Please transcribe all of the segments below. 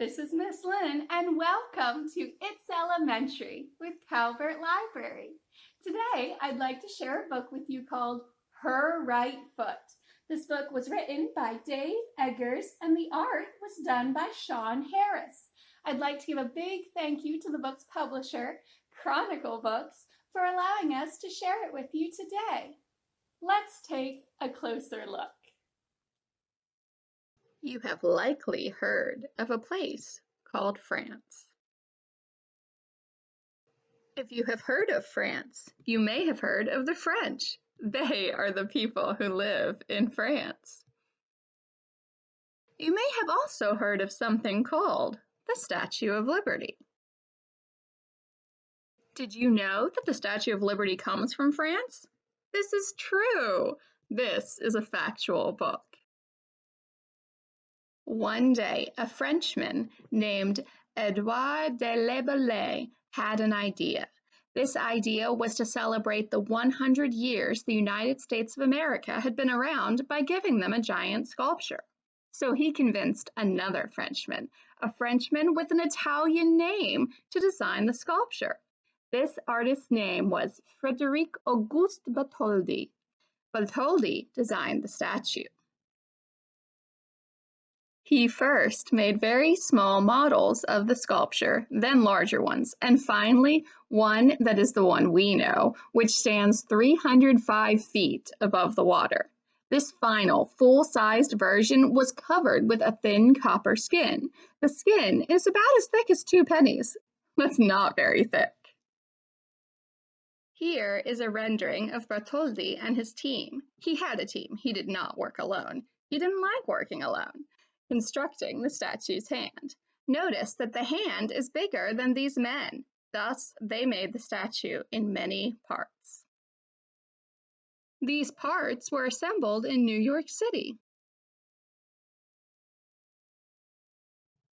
this is Miss Lynn, and welcome to It's Elementary with Calvert Library. Today, I'd like to share a book with you called Her Right Foot. This book was written by Dave Eggers, and the art was done by Shawn Harris. I'd like to give a big thank you to the book's publisher, Chronicle Books, for allowing us to share it with you today. Let's take a closer look. You have likely heard of a place called France. If you have heard of France, you may have heard of the French. They are the people who live in France. You may have also heard of something called the Statue of Liberty. Did you know that the Statue of Liberty comes from France? This is true. This is a factual book. One day, a Frenchman named Edouard de L'Abbaye had an idea. This idea was to celebrate the 100 years the United States of America had been around by giving them a giant sculpture. So he convinced another Frenchman, a Frenchman with an Italian name, to design the sculpture. This artist's name was Frédéric Auguste Bartholdi. Bartholdi designed the statue. He first made very small models of the sculpture, then larger ones, and finally one that is the one we know, which stands 305 feet above the water. This final, full-sized version was covered with a thin copper skin. The skin is about as thick as 2 pennies. That's not very thick. Here is a rendering of Bartholdi and his team. He had a team. He did not work alone. He didn't like working alone. Constructing the statue's hand. Notice that the hand is bigger than these men. Thus, they made the statue in many parts. These parts were assembled in New York City.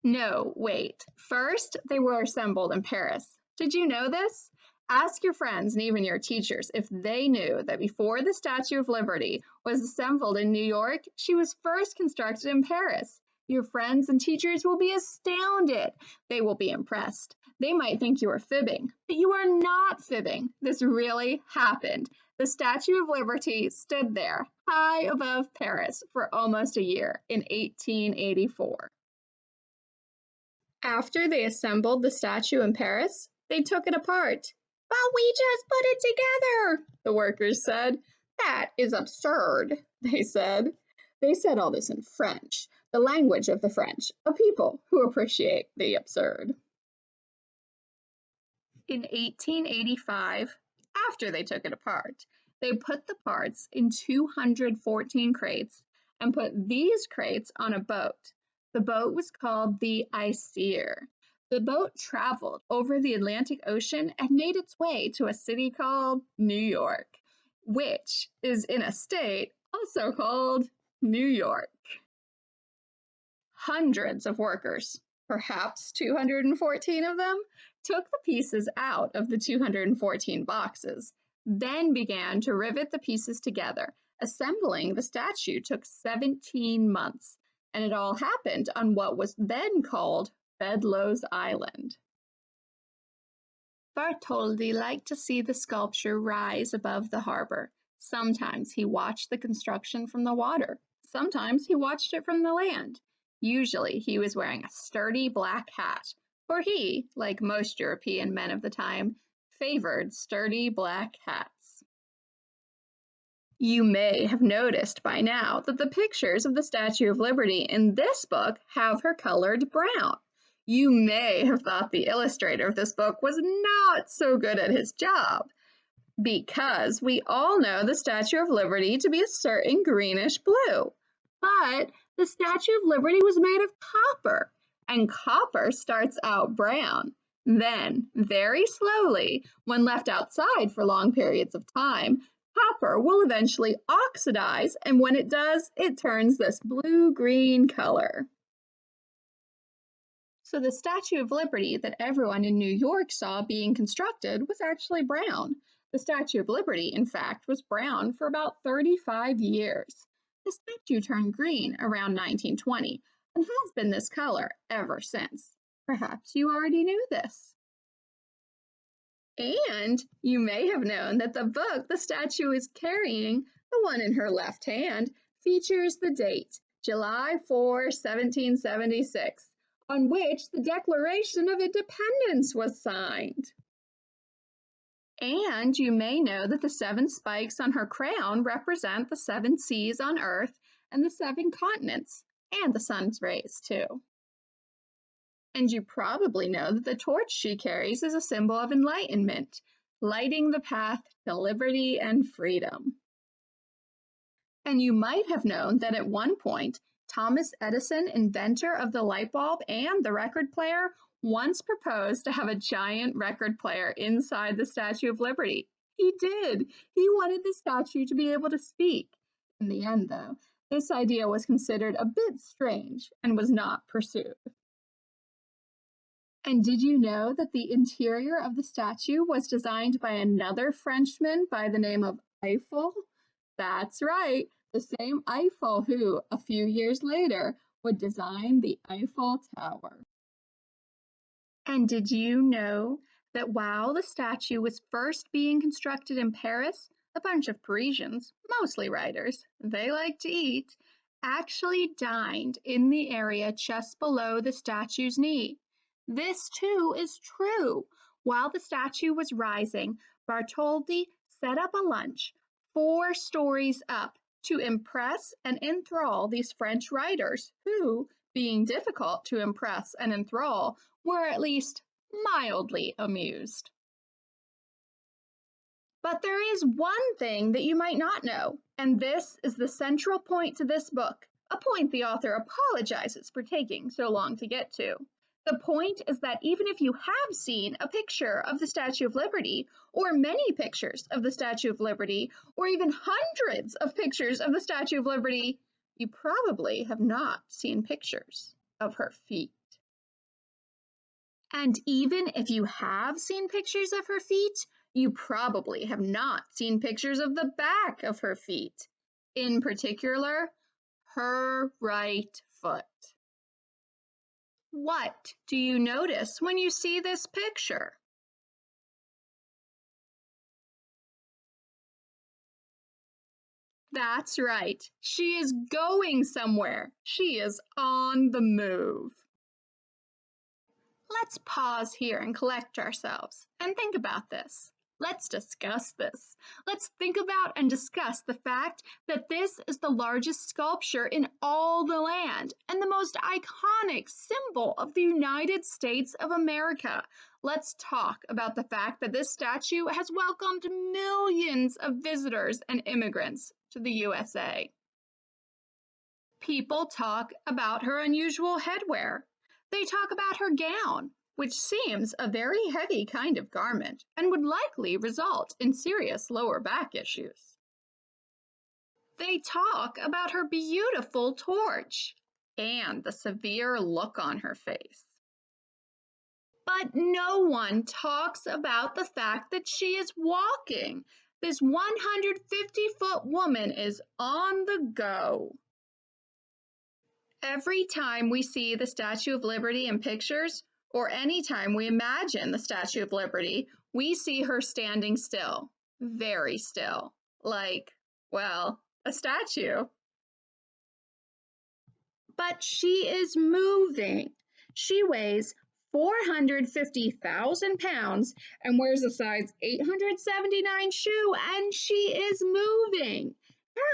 No, wait. First, they were assembled in Paris. Did you know this? Ask your friends and even your teachers if they knew that before the Statue of Liberty was assembled in New York, she was first constructed in Paris. Your friends and teachers will be astounded. They will be impressed. They might think you are fibbing, but you are not fibbing. This really happened. The Statue of Liberty stood there, high above Paris, for almost a year in 1884. After they assembled the statue in Paris, they took it apart. "But we just put it together," the workers said. "That is absurd," they said. They said all this in French, the language of the French, a people who appreciate the absurd. In 1885, after they took it apart, they put the parts in 214 crates and put these crates on a boat. The boat was called the Isir. The boat traveled over the Atlantic Ocean and made its way to a city called New York, which is in a state also called New York. Hundreds of workers, perhaps 214 of them, took the pieces out of the 214 boxes, then began to rivet the pieces together. Assembling the statue took 17 months, and it all happened on what was then called Bedloe's Island. Bartholdi liked to see the sculpture rise above the harbor. Sometimes he watched the construction from the water. Sometimes he watched it from the land. Usually he was wearing a sturdy black hat, for he, like most European men of the time, favored sturdy black hats. You may have noticed by now that the pictures of the Statue of Liberty in this book have her colored brown. You may have thought the illustrator of this book was not so good at his job, because we all know the Statue of Liberty to be a certain greenish blue. But the Statue of Liberty was made of copper, and copper starts out brown. Then, very slowly, when left outside for long periods of time, copper will eventually oxidize, and when it does, it turns this blue-green color. So the Statue of Liberty that everyone in New York saw being constructed was actually brown. The Statue of Liberty, in fact, was brown for about 35 years. The statue turned green around 1920. and has been this color ever since. Perhaps you already knew this. And you may have known that the book the statue is carrying, the one in her left hand, features the date, July 4, 1776, on which the Declaration of Independence was signed. And you may know that the 7 spikes on her crown represent the 7 seas on Earth and the 7 continents, and the sun's rays too. And you probably know that the torch she carries is a symbol of enlightenment, lighting the path to liberty and freedom. And you might have known that at one point, Thomas Edison, inventor of the light bulb and the record player, once proposed to have a giant record player inside the Statue of Liberty. He did. He wanted the statue to be able to speak. In the end, though, this idea was considered a bit strange and was not pursued. And did you know that the interior of the statue was designed by another Frenchman by the name of Eiffel? That's right, the same Eiffel who, a few years later, would design the Eiffel Tower. And did you know that while the statue was first being constructed in Paris, a bunch of Parisians, mostly writers, they like to eat, actually dined in the area just below the statue's knee? This too is true. While the statue was rising, Bartholdi set up a lunch 4 stories up to impress and enthrall these French writers who, being difficult to impress and enthrall, were at least mildly amused. But there is one thing that you might not know, and this is the central point to this book, a point the author apologizes for taking so long to get to. The point is that even if you have seen a picture of the Statue of Liberty, or many pictures of the Statue of Liberty, or even hundreds of pictures of the Statue of Liberty, you probably have not seen pictures of her feet. And even if you have seen pictures of her feet, you probably have not seen pictures of the back of her feet, in particular, her right foot. What do you notice when you see this picture? That's right. She is going somewhere. She is on the move. Let's pause here and collect ourselves and think about this. Let's discuss this. Let's think about and discuss the fact that this is the largest sculpture in all the land and the most iconic symbol of the United States of America. Let's talk about the fact that this statue has welcomed millions of visitors and immigrants to the USA. People talk about her unusual headwear. They talk about her gown, which seems a very heavy kind of garment and would likely result in serious lower back issues. They talk about her beautiful torch and the severe look on her face. But no one talks about the fact that she is walking. This 150-foot woman is on the go. Every time we see the Statue of Liberty in pictures, or any time we imagine the Statue of Liberty, we see her standing still, very still, like, well, a statue. But she is moving. She weighs 450,000 pounds and wears a size 879 shoe, and she is moving.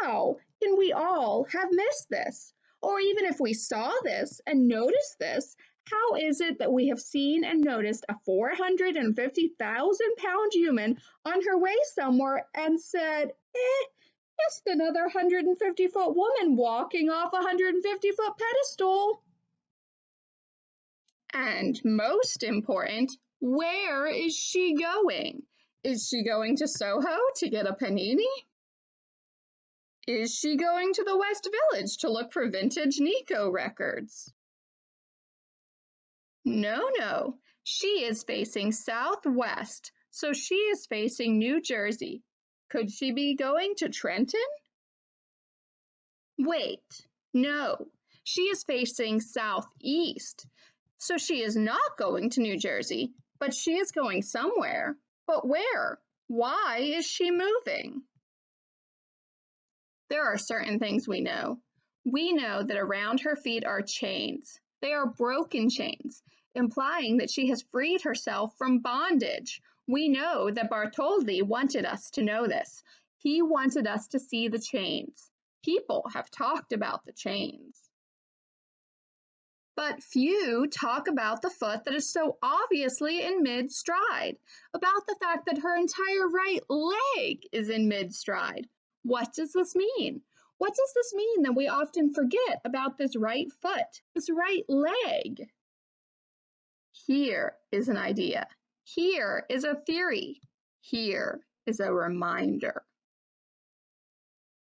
How can we all have missed this? Or even if we saw this and noticed this, how is it that we have seen and noticed a 450,000-pound human on her way somewhere and said, just another 150-foot woman walking off a 150-foot pedestal? And most important, where is she going? Is she going to Soho to get a panini? Is she going to the West Village to look for vintage Nico records? No. She is facing southwest, so she is facing New Jersey. Could she be going to Trenton? Wait, no. She is facing southeast. So she is not going to New Jersey, but she is going somewhere. But where? Why is she moving? There are certain things we know. We know that around her feet are chains. They are broken chains, implying that she has freed herself from bondage. We know that Bartholdi wanted us to know this. He wanted us to see the chains. People have talked about the chains. But few talk about the foot that is so obviously in mid-stride, about the fact that her entire right leg is in mid-stride. What does this mean? What does this mean that we often forget about this right foot, this right leg? Here is an idea. Here is a theory. Here is a reminder.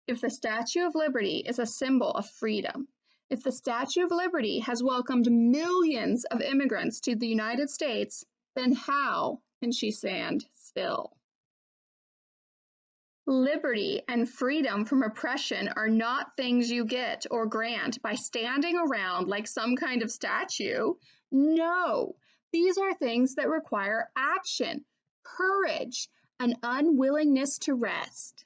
If the Statue of Liberty is a symbol of freedom, if the Statue of Liberty has welcomed millions of immigrants to the United States, then how can she stand still? Liberty and freedom from oppression are not things you get or grant by standing around like some kind of statue. No, these are things that require action, courage, an unwillingness to rest.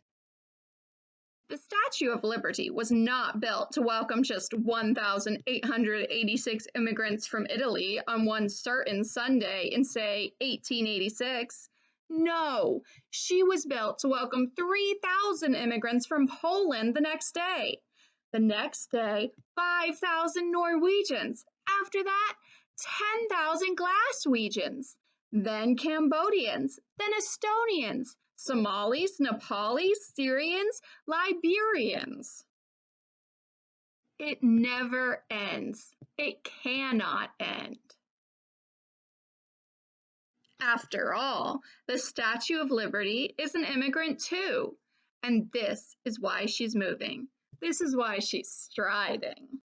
The Statue of Liberty was not built to welcome just 1,886 immigrants from Italy on one certain Sunday in, say, 1886. No, she was built to welcome 3,000 immigrants from Poland the next day. The next day, 5,000 Norwegians. After that, 10,000 Glaswegians. Then Cambodians, then Estonians, Somalis, Nepalis, Syrians, Liberians. It never ends. It cannot end. After all, the Statue of Liberty is an immigrant too, and this is why she's moving. This is why she's striding.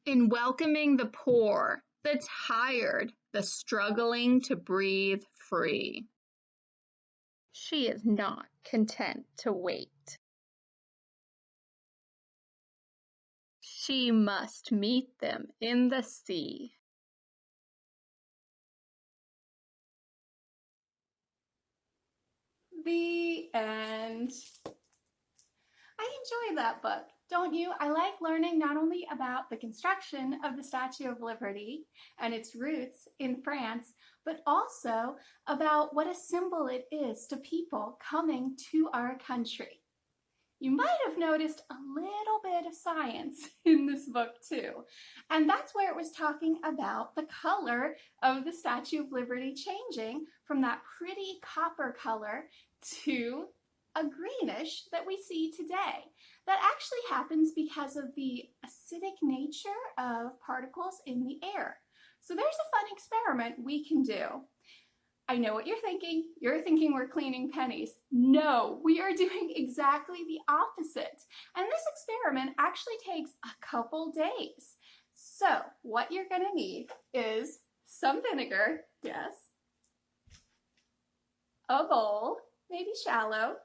In welcoming the poor, the tired, the struggling to breathe free. She is not content to wait. She must meet them in the sea. The end. I enjoyed that book, don't you? I like learning not only about the construction of the Statue of Liberty and its roots in France, but also about what a symbol it is to people coming to our country. You might have noticed a little bit of science in this book too, and that's where it was talking about the color of the Statue of Liberty changing from that pretty copper color to a greenish that we see today. That actually happens because of the acidic nature of particles in the air. So there's a fun experiment we can do. I know what you're thinking. You're thinking we're cleaning pennies. No, we are doing exactly the opposite. And this experiment actually takes a couple days. So what you're going to need is some vinegar, yes, a bowl, maybe shallow.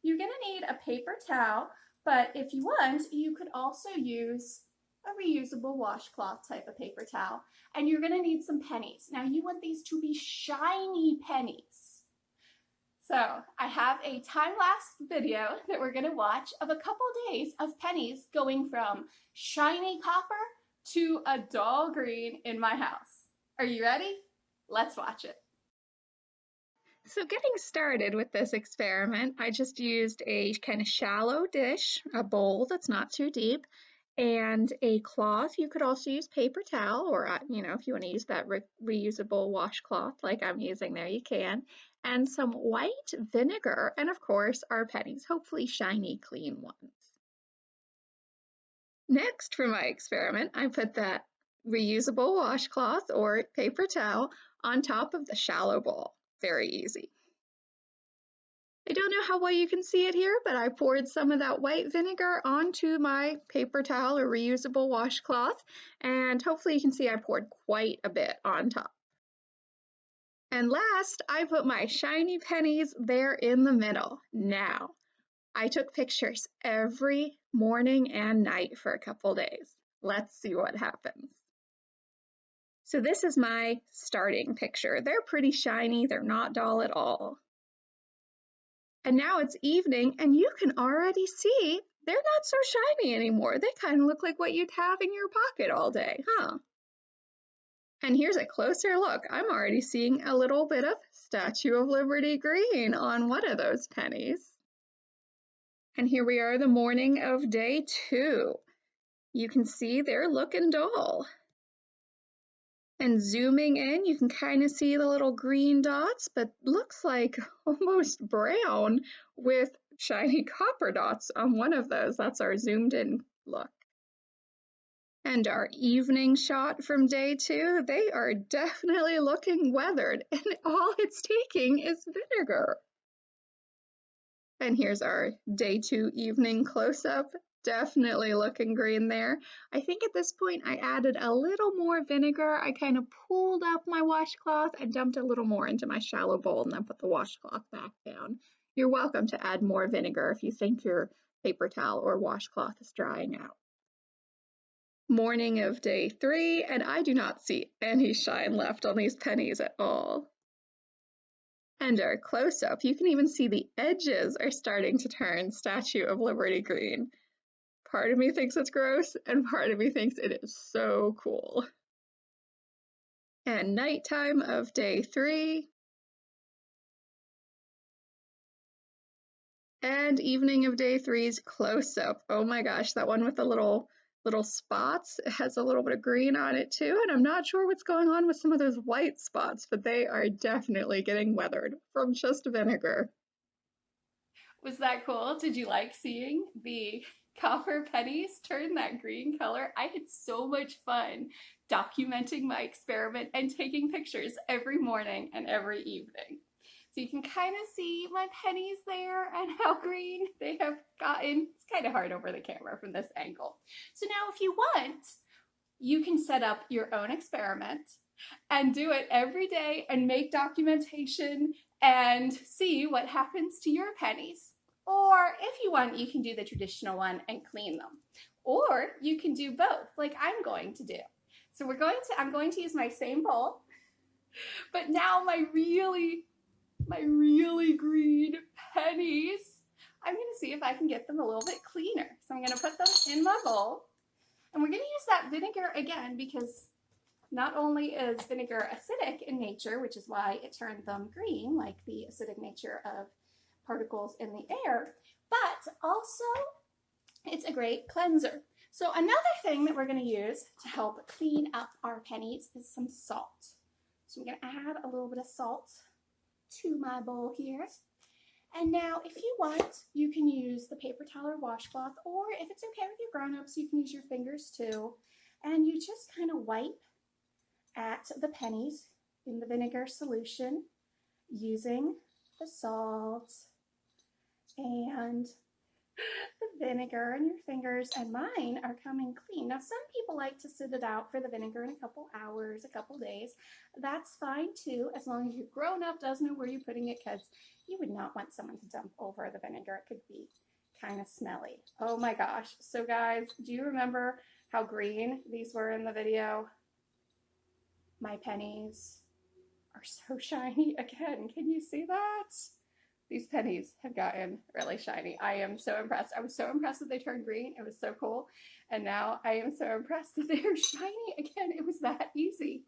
You're going to need a paper towel, but if you want, you could also use a reusable washcloth type of paper towel. And you're going to need some pennies. Now you want these to be shiny pennies. So I have a time-lapse video that we're going to watch of a couple days of pennies going from shiny copper to a dull green in my house. Are you ready? Let's watch it. So getting started with this experiment, I just used a kind of shallow dish, a bowl that's not too deep, and a cloth. You could also use paper towel, or if you want to use that reusable washcloth like I'm using there, you can, and some white vinegar, and of course our pennies, hopefully shiny, clean ones. Next, for my experiment, I put that reusable washcloth or paper towel on top of the shallow bowl. Very easy. I don't know how well you can see it here, but I poured some of that white vinegar onto my paper towel or reusable washcloth, and hopefully you can see I poured quite a bit on top. And last, I put my shiny pennies there in the middle. Now, I took pictures every morning and night for a couple days. Let's see what happens. So this is my starting picture. They're pretty shiny. They're not dull at all. And now it's evening, and you can already see they're not so shiny anymore. They kind of look like what you'd have in your pocket all day, huh? And here's a closer look. I'm already seeing a little bit of Statue of Liberty green on one of those pennies. And here we are the morning of day 2. You can see they're looking dull. And zooming in, you can kind of see the little green dots, but looks like almost brown with shiny copper dots on one of those. That's our zoomed in look. And our evening shot from day 2, they are definitely looking weathered, and all it's taking is vinegar. And here's our day 2 evening close-up. Definitely looking green there. I think at this point I added a little more vinegar. I kind of pulled up my washcloth and dumped a little more into my shallow bowl and then put the washcloth back down. You're welcome to add more vinegar if you think your paper towel or washcloth is drying out. Morning of day 3, and I do not see any shine left on these pennies at all. And our close-up, you can even see the edges are starting to turn Statue of Liberty green. Part of me thinks it's gross, and part of me thinks it is so cool. And nighttime of day 3. And evening of day 3's close-up. Oh my gosh, that one with the little spots, it has a little bit of green on it too, and I'm not sure what's going on with some of those white spots, but they are definitely getting weathered from just vinegar. Was that cool? Did you like seeing the copper pennies turn that green color? I had so much fun documenting my experiment and taking pictures every morning and every evening. So you can kind of see my pennies there and how green they have gotten. It's kind of hard over the camera from this angle. So now if you want, you can set up your own experiment and do it every day and make documentation and see what happens to your pennies. Or if you want, you can do the traditional one and clean them. Or you can do both, like I'm going to do. So I'm going to use my same bowl, but now my really green pennies, I'm going to see if I can get them a little bit cleaner. So I'm going to put them in my bowl, and we're going to use that vinegar again because not only is vinegar acidic in nature, which is why it turned them green, like the acidic nature of particles in the air, but also it's a great cleanser. So another thing that we're going to use to help clean up our pennies is some salt. So I'm going to add a little bit of salt to my bowl here. And now if you want, you can use the paper towel or washcloth, or if it's okay with your grown-ups, you can use your fingers too. And you just kind of wipe at the pennies in the vinegar solution using the salt and the vinegar in your fingers, and mine are coming clean. Now some people like to sit it out for the vinegar in a couple hours, a couple days. That's fine too, as long as your grown-up does know where you're putting it, because you would not want someone to dump over the vinegar. It could be kind of smelly. Oh my gosh. So guys, do you remember how green these were in the video? My pennies are so shiny again. Can you see that? These pennies have gotten really shiny. I am so impressed. I was so impressed that they turned green. It was so cool. And now I am so impressed that they're shiny again. It was that easy.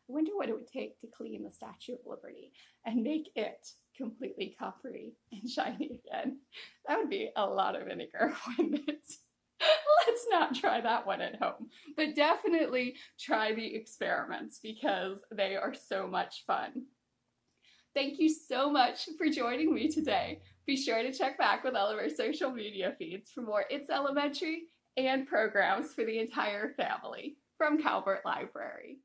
I wonder what it would take to clean the Statue of Liberty and make it completely coppery and shiny again. That would be a lot of vinegar, wouldn't it? Let's not try that one at home, but definitely try the experiments because they are so much fun. Thank you so much for joining me today. Be sure to check back with all of our social media feeds for more It's Elementary and programs for the entire family from Calvert Library.